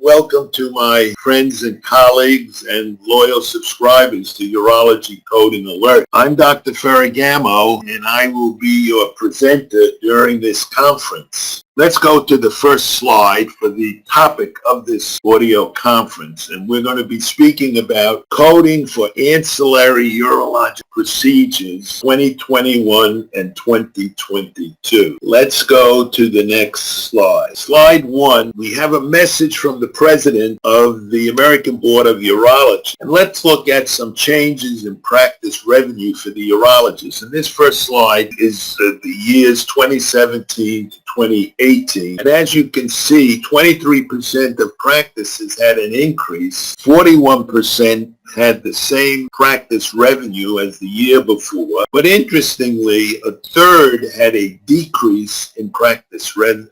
welcome to my friends and colleagues and loyal subscribers to Urology Coding Alert. I'm Dr. Ferragamo, and I will be your presenter during this conference. Let's go to the first slide for the topic of this audio conference, and we're going to be speaking about coding for ancillary urologic procedures 2021 and 2022. Let's go to the next slide. Slide 1, we have a message from the president of the American Board of Urology, and let's look at some changes in practice revenue for the urologists. And this first slide is the years 2017 to 2018. And as you can see, 23% of practices had an increase, 41% had the same practice revenue as the year before, but interestingly, a third had a decrease in practice revenue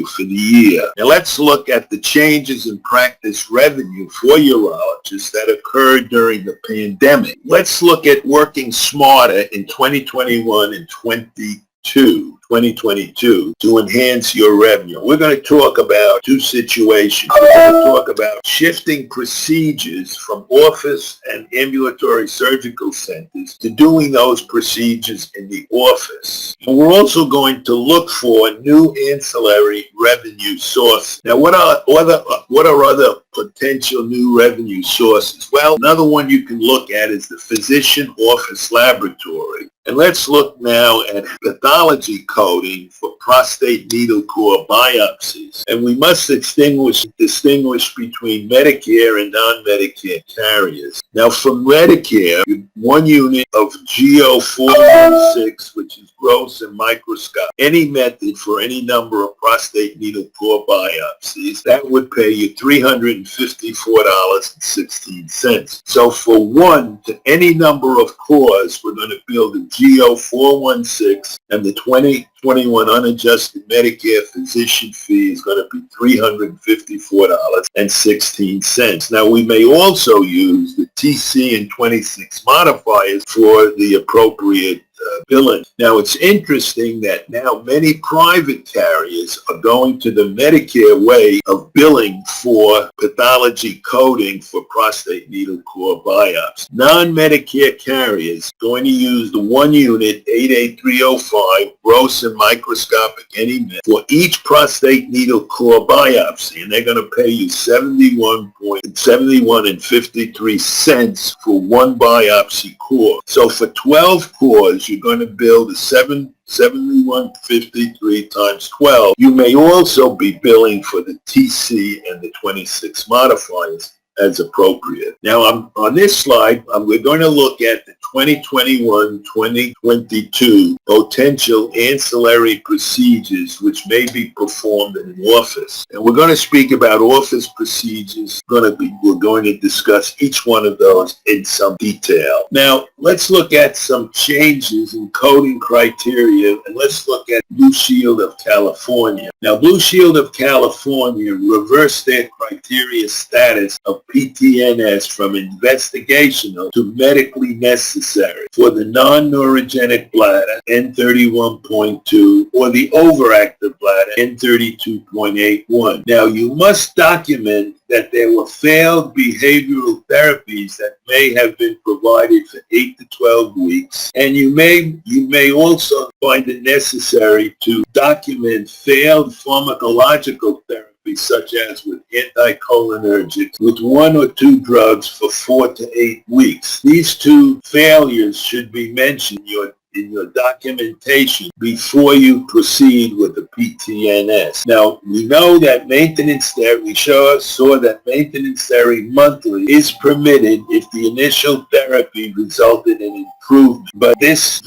for the year. Now let's look at the changes in practice revenue for urologists that occurred during the pandemic. Let's look at working smarter in 2021 and 2022 to enhance your revenue. We're going to talk about two situations. We're going to talk about shifting procedures from office and ambulatory surgical centers to doing those procedures in the office. And we're also going to look for new ancillary revenue sources. Now, what are other potential new revenue sources? Well, another one you can look at is the physician office laboratory. And let's look now at pathology coding for prostate needle core biopsies. And we must distinguish between Medicare and non-Medicare carriers. Now for Medicare, 1 unit of GO416, which is gross and microscopic, any method for any number of prostate needle core biopsies, that would pay you $354.16. So for one to any number of cores, we're going to build a GO416, and the 2021 unadjusted Medicare physician fee is going to be $354.16. Now we may also use the TC and 26 modifiers for the appropriate billing. Now it's interesting that now many private carriers are going to the Medicare way of billing for pathology coding for prostate needle core biopsy. Non-Medicare carriers going to use the 1 unit 88305 gross and microscopic any method for each prostate needle core biopsy, and they're going to pay you $71.53 for one biopsy core. So for 12 cores, you're going to build a $71.53 times 12. You may also be billing for the TC and the 26 modifiers as appropriate. Now on this slide, we're going to look at the 2021-2022 potential ancillary procedures which may be performed in an office. And we're going to speak about office procedures. We're going to discuss each one of those in some detail. Now let's look at some changes in coding criteria, and let's look at Blue Shield of California. Now Blue Shield of California reversed their criteria status of PTNS from investigational to medically necessary for the non-neurogenic bladder, N31.2, or the overactive bladder, N32.81. Now, you must document that there were failed behavioral therapies that may have been provided for 8 to 12 weeks, and you may also find it necessary to document failed pharmacological therapy, such as with anticholinergics, with 1 or 2 drugs for 4 to 8 weeks. These 2 failures should be mentioned in your documentation before you proceed with the PTNS. Now, we know that maintenance therapy, we saw that maintenance therapy monthly is permitted if the initial therapy resulted in improvement. But this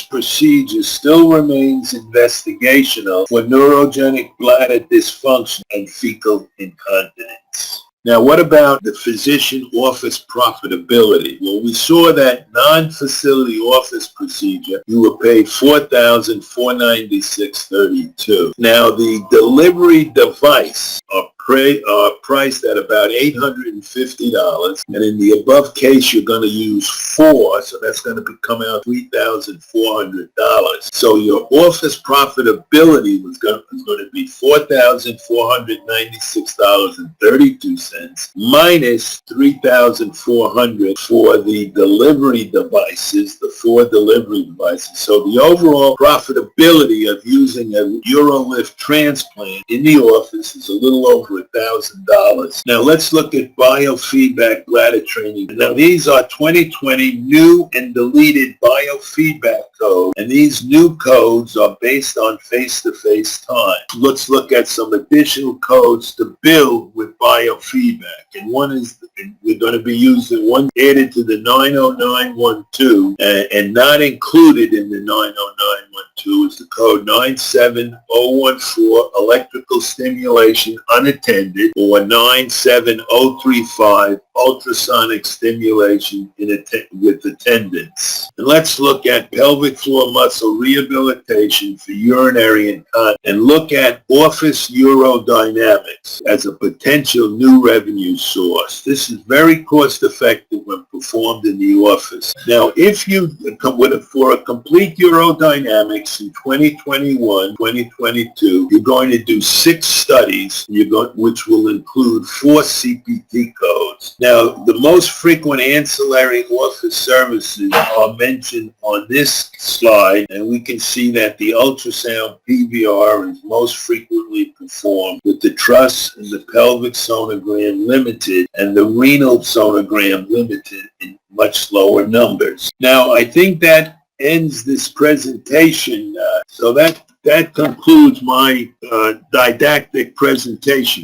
procedure still remains investigational for neurogenic bladder dysfunction and fecal incontinence. Now, what about the physician office profitability? Well, we saw that non-facility office procedure, you were paid $4,496.32. Now, the delivery device or are priced at about $850, and in the above case you're going to use 4, so that's going to come out $3,400. So your office profitability is going to be $4,496.32 minus $3,400 for the delivery devices, the 4 delivery devices. So the overall profitability of using a UroLift transplant in the office is a little over $1,000. Now let's look at biofeedback bladder training. Now these are 2020 new and deleted biofeedback codes, and these new codes are based on face-to-face time. Let's look at some additional codes to build with biofeedback, and one is we're going to be using one added to the 90912 and not included in the 90912 is the code 97014, electrical stimulation unattended, or 97035, ultrasonic stimulation with attendance. And let's look at pelvic floor muscle rehabilitation for urinary incontinence, and look at office urodynamics as a potential new revenue source. This is very cost effective when performed in the office. Now, if you for a complete urodynamics in 2021, 2022, you're going to do 6 studies, which will include 4 CPT codes. Now, the most frequent ancillary office services are mentioned on this slide, and we can see that the ultrasound PVR is most frequently performed with the truss and the pelvic sonogram limited and the renal sonogram limited in much lower numbers. Now, I think that ends this presentation. So that concludes my didactic presentation.